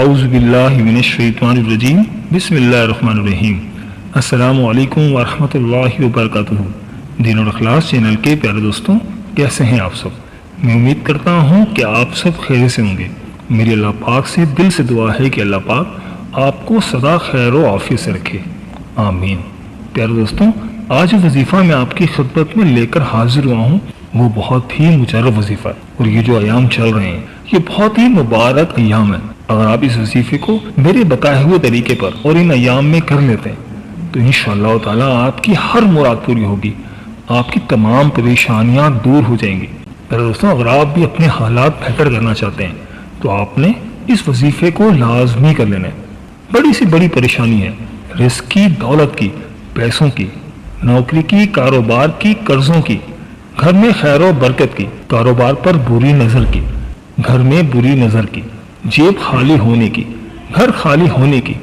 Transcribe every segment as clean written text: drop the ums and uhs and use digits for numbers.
اعوذ باللہ من الشیطان الرجیم بسم اللہ الرحمن الرحیم۔ السلام علیکم ورحمۃ اللہ وبرکاتہ۔ دین اور اخلاص چینل کے پیارے دوستوں، کیسے ہیں آپ سب؟ میں امید کرتا ہوں کہ آپ سب خیر سے ہوں گے۔ میری اللہ پاک سے دل سے دعا ہے کہ اللہ پاک آپ کو سدا خیر و عافیت سے رکھے، آمین۔ پیارے دوستوں، آج وظیفہ میں آپ کی خدمت میں لے کر حاضر ہوا ہوں، وہ بہت ہی مجرب وظیفہ ہے، اور یہ جو ایام چل رہے ہیں یہ بہت ہی مبارک ایام ہیں۔ اگر آپ اس وظیفے کو میرے بتائے ہوئے طریقے پر اور ان ایام میں کر لیتے ہیں تو انشاءاللہ تعالیٰ آپ کی ہر مراد پوری ہوگی، آپ کی تمام پریشانیاں دور ہو جائیں گی۔ میرے دوستوں، اگر آپ بھی اپنے حالات بہتر کرنا چاہتے ہیں تو آپ نے اس وظیفے کو لازمی کر لینا ہے۔ بڑی سی بڑی پریشانی ہے، رزق کی، دولت کی، پیسوں کی، نوکری کی، کاروبار کی، قرضوں کی، گھر میں خیر و برکت کی، کاروبار پر بری نظر کی، گھر میں بری نظر کی، جیب خالی ہونے کی، گھر خالی ہونے کی،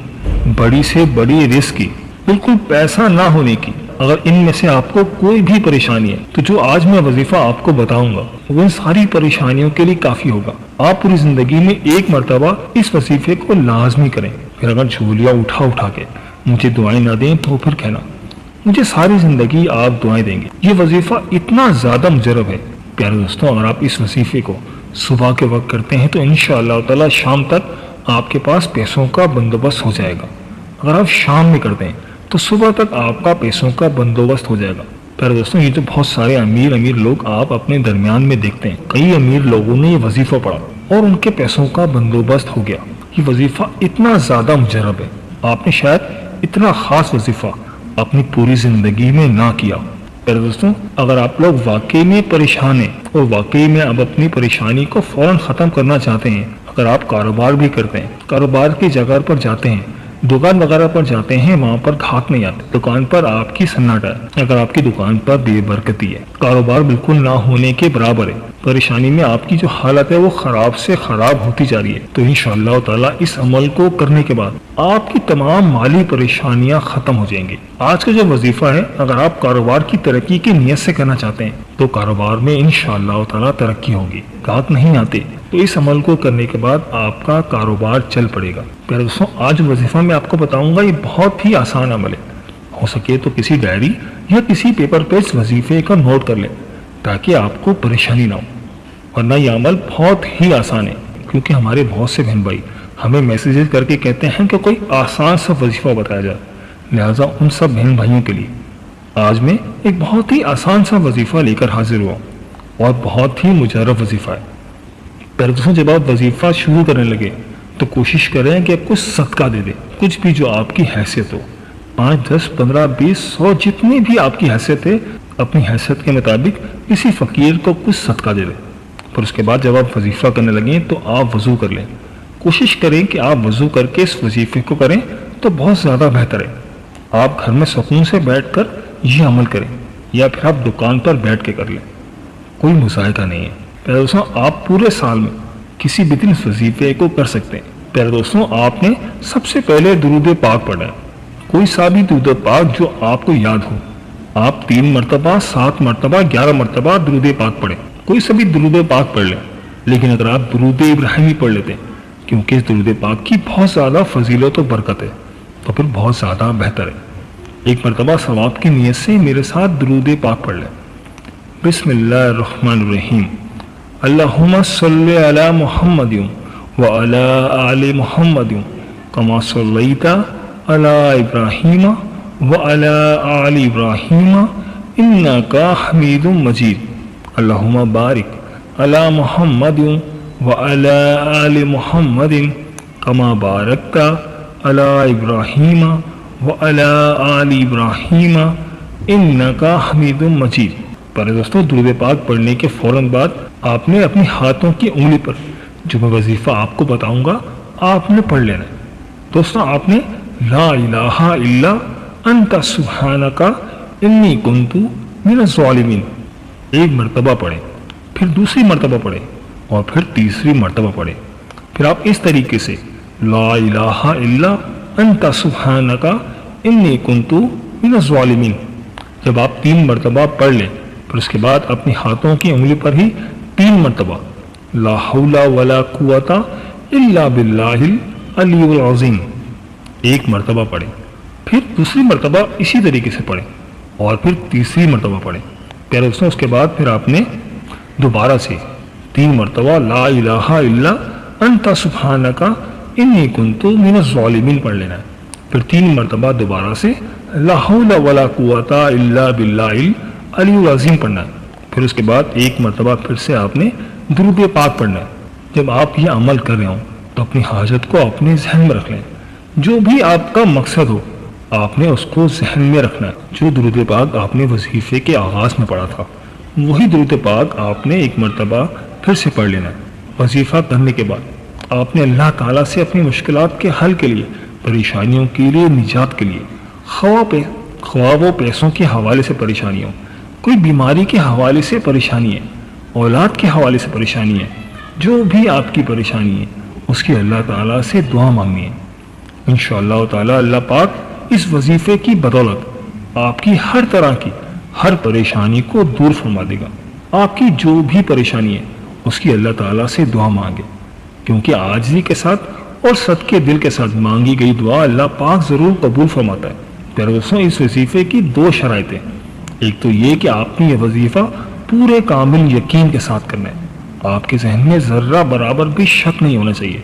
بڑی سے بڑی رزق کی، بالکل پیسہ نہ ہونے کی۔ اگر ان میں سے آپ کو کوئی بھی پریشانی ہے تو جو آج میں وظیفہ آپ کو بتاؤں گا وہ ان ساری پریشانیوں کے لیے کافی ہوگا۔ آپ پوری زندگی میں ایک مرتبہ اس وظیفے کو لازمی کریں، پھر اگر جھولیاں اٹھا کے مجھے دعائیں نہ دیں تو پھر کہنا مجھے ساری زندگی آپ دعائیں دیں گے۔ یہ وظیفہ اتنا زیادہ مجرب ہے۔ پیارے دوستوں، اگر آپ اس وظیفے کو صبح کے وقت کرتے ہیں تو انشاءاللہ تعالی شام تک آپ کے پاس پیسوں کا بندوبست ہو جائے گا۔ اگر آپ شام میں کرتے ہیں تو صبح تک آپ کا پیسوں کا بندوبست ہو جائے گا۔ پیارے دوستوں، یہ جو بہت سارے امیر لوگ آپ اپنے درمیان میں دیکھتے ہیں، کئی امیر لوگوں نے یہ وظیفہ پڑھا اور ان کے پیسوں کا بندوبست ہو گیا۔ یہ وظیفہ اتنا زیادہ مجرب ہے، آپ نے شاید اتنا خاص وظیفہ اپنی پوری زندگی میں نہ کیا۔ پیارے دوستوں، اگر آپ لوگ واقعی میں پریشان ہیں اور واقعی میں اب اپنی پریشانی کو فوراً ختم کرنا چاہتے ہیں، اگر آپ کاروبار بھی کرتے ہیں، کاروبار کی جگہ پر جاتے ہیں، دکان وغیرہ پر جاتے ہیں، وہاں پر گھاٹ نہیں آتے، دکان پر آپ کی سناٹا ہے، اگر آپ کی دکان پر بے برکتی ہے، کاروبار بالکل نہ ہونے کے برابر ہے، پریشانی میں آپ کی جو حالت ہے وہ خراب سے خراب ہوتی جا رہی ہے، تو انشاءاللہ تعالیٰ اس عمل کو کرنے کے بعد آپ کی تمام مالی پریشانیاں ختم ہو جائیں گی۔ آج کا جو وظیفہ ہے، اگر آپ کاروبار کی ترقی کی نیت سے کرنا چاہتے ہیں تو کاروبار میں انشاءاللہ تعالیٰ ترقی ہوگی۔ گاہک نہیں آتے تو اس عمل کو کرنے کے بعد آپ کا کاروبار چل پڑے گا۔ پیارے دوستوں، آج وظیفہ میں آپ کو بتاؤں گا، یہ بہت ہی آسان عمل ہے۔ ہو سکے تو کسی ڈائری یا کسی پیپر پہ اس وظیفے کا نوٹ کر لیں تاکہ آپ کو پریشانی نہ ہو، ورنہ یہ عمل بہت ہی آسان ہے، کیونکہ ہمارے بہت سے بہن بھائی ہمیں میسیجز کر کے کہتے ہیں کہ کوئی آسان سا وظیفہ بتایا جائے، لہٰذا ان سب بہن بھائیوں کے لیے آج میں ایک بہت ہی آسان سا وظیفہ لے کر حاضر ہوا اور بہت ہی مجرب وظیفہ ہے۔ پہلے دوستوں، جب آپ وظیفہ شروع کرنے لگے تو کوشش کریں کہ کچھ صدقہ دے دیں، کچھ بھی جو آپ کی حیثیت ہو، 5، 10، 15، 20، 100 جتنی بھی آپ کی حیثیت ہے، اپنی حیثیت کے مطابق کسی فقیر کو کچھ صدقہ دے دیں۔ پھر اس کے بعد جب آپ وظیفہ کرنے لگیں تو آپ وضو کر لیں، کوشش کریں کہ آپ وضو کر کے اس وظیفے کو کریں تو بہت زیادہ بہتر ہے۔ آپ گھر میں سکون سے بیٹھ کر یہ عمل کریں یا پھر آپ دکان پر بیٹھ کے کر لیں، کوئی مذائقہ نہیں ہے۔ پیارے دوستوں، آپ پورے سال میں کسی بھی دن اس وظیفے کو کر سکتے ہیں۔ پیارے دوستوں، آپ نے سب سے پہلے درود پاک پڑھنا ہے، کوئی سا بھی درود پاک جو آپ کو یاد ہو۔ آپ 3 مرتبہ، 7 مرتبہ، 11 مرتبہ درود پاک پڑھیں، کوئی سا بھی درود پاک پڑھ لیں۔ لیکن اگر آپ درود ابراہیمی پڑھ لیتے ہیں، کیونکہ اس درود پاک کی بہت زیادہ فضیلت و برکت ہے، تو پھر بہت زیادہ بہتر ہے۔ ایک مرتبہ ثواب کی نیت سے میرے ساتھ درود پاک پڑھ لیں۔ بسم اللہ الرحمن الرحیم۔ اللہم صلی علی محمد وعلی آل محمد کما صلیت علی ابراہیم وعلی آل ابراہیم انک حمید مجید۔ اللہم بارک علی محمد وعلی آل محمد کما بارکت علی ابراہیم وعلی آل ابراہیم انک حمید مجید۔ پر دوستوں، درود پاک پڑھنے کے فوراً بعد آپ نے اپنی ہاتھوں کی انگلی پر جو میں وظیفہ آپ کو بتاؤں گا آپ نے پڑھ لینا ہے۔ دوستوں، آپ نے لا الہ الا انت سبحانک انی کنت من الظالمین ایک مرتبہ پڑھیں، پھر دوسری مرتبہ پڑھیں اور پھر تیسری مرتبہ پڑھیں۔ پھر آپ اس طریقے سے لا الہ الا انت سبحانک انی کنت من الظالمین جب آپ 3 مرتبہ پڑھ لیں، پھر اس کے بعد اپنی ہاتھوں کی انگلی پر ہی 3 مرتبہ لا حول ولا قوت الا باللہ العلی العظیم ایک مرتبہ پڑھیں، پھر دوسری مرتبہ اسی طریقے سے پڑھیں اور پھر تیسری مرتبہ پڑھیں۔ پیارے دوستوں، اس کے بعد پھر آپ نے دوبارہ سے 3 مرتبہ لا الہ الا انت سبحانک انی کنت من الظالمین پڑھ لینا ہے، پھر 3 مرتبہ دوبارہ سے لا حول ولا قوت الا باللہ العلی العظیم پڑھنا ہے، پھر اس کے بعد 1 مرتبہ پھر سے آپ نے درود پاک پڑھنا ہے۔ جب آپ یہ عمل کر رہے ہوں تو اپنی حاجت کو اپنے ذہن میں رکھ لیں، جو بھی آپ کا مقصد ہو آپ نے اس کو ذہن میں رکھنا ہے۔ جو درود پاک آپ نے وظیفے کے آغاز میں پڑھا تھا وہی درود پاک آپ نے 1 مرتبہ پھر سے پڑھ لینا ہے۔ وظیفہ کرنے کے بعد آپ نے اللہ تعالیٰ سے اپنی مشکلات کے حل کے لیے، پریشانیوں کے لیے، نجات کے لیے، خواہ وہ پیسوں کے حوالے سے پریشانی ہو، کوئی بیماری کے حوالے سے پریشانی ہے، اولاد کے حوالے سے پریشانی ہے، جو بھی آپ کی پریشانی ہے اس کی اللہ تعالیٰ سے دعا مانگنی ہے۔ انشاءاللہ تعالیٰ اللہ پاک اس وظیفے کی بدولت آپ کی ہر طرح کی ہر پریشانی کو دور فرما دے گا۔ آپ کی جو بھی پریشانی ہے اس کی اللہ تعالیٰ سے دعا مانگے، کیونکہ عاجزی کے ساتھ اور صدقے دل کے ساتھ مانگی گئی دعا اللہ پاک ضرور قبول فرماتا ہے۔ پیارے دوستوں، اس وظیفے کی 2 شرائط ہیں۔ ایک تو یہ کہ آپ نے یہ وظیفہ پورے کامل یقین کے ساتھ کرنا ہے، آپ کے ذہن میں ذرہ برابر بھی شک نہیں ہونا چاہیے،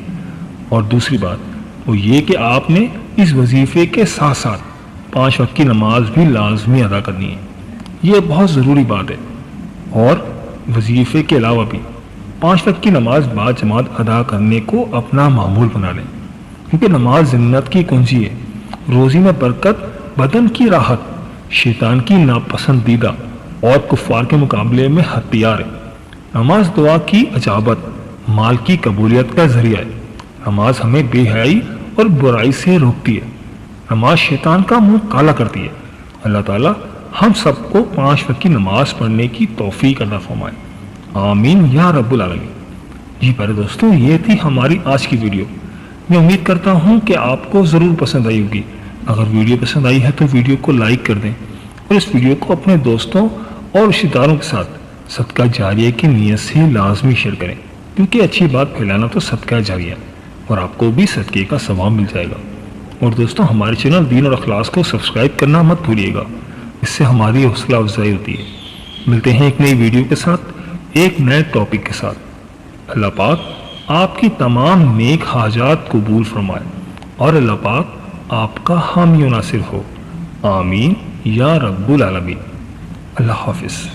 اور دوسری بات وہ یہ کہ آپ نے اس وظیفے کے ساتھ ساتھ 5 وقت کی نماز بھی لازمی ادا کرنی ہے۔ یہ بہت ضروری بات ہے، اور وظیفے کے علاوہ بھی 5 وقت کی نماز باجماعت ادا کرنے کو اپنا معمول بنا لیں، کیونکہ نماز جنت کی کنجی ہے، روزی میں برکت، بدن کی راحت، شیطان کی ناپسندیدہ اور کفار کے مقابلے میں ہتھیار ہے۔ نماز دعا کی اجابت، مال کی قبولیت کا ذریعہ ہے۔ نماز ہمیں بے حیائی اور برائی سے روکتی ہے، نماز شیطان کا منہ کالا کرتی ہے۔ اللہ تعالیٰ ہم سب کو 5 وقت کی نماز پڑھنے کی توفیق عطا فرمائے، آمین یا رب العالمین۔ جی پیارے دوستوں، یہ تھی ہماری آج کی ویڈیو۔ میں امید کرتا ہوں کہ آپ کو ضرور پسند آئی ہوگی۔ اگر ویڈیو پسند آئی ہے تو ویڈیو کو لائک کر دیں، اور اس ویڈیو کو اپنے دوستوں اور رشتہ داروں کے ساتھ صدقہ جاریہ کی نیت سے لازمی شیئر کریں، کیونکہ اچھی بات پھیلانا تو صدقہ جاریہ، اور آپ کو بھی صدقے کا ثواب مل جائے گا۔ اور دوستوں، ہمارے چینل دین اور اخلاص کو سبسکرائب کرنا مت بھولیے گا، اس سے ہماری حوصلہ افزائی ہوتی ہے۔ ملتے ہیں ایک نئی ویڈیو کے ساتھ، ایک نئے ٹاپک کے ساتھ۔ اللہ پاک آپ کی تمام نیک حاجات قبول فرمائے، اور اللہ پاک آپ کا حامی و ناصر ہو، آمین یا رب العالمین۔ اللہ حافظ۔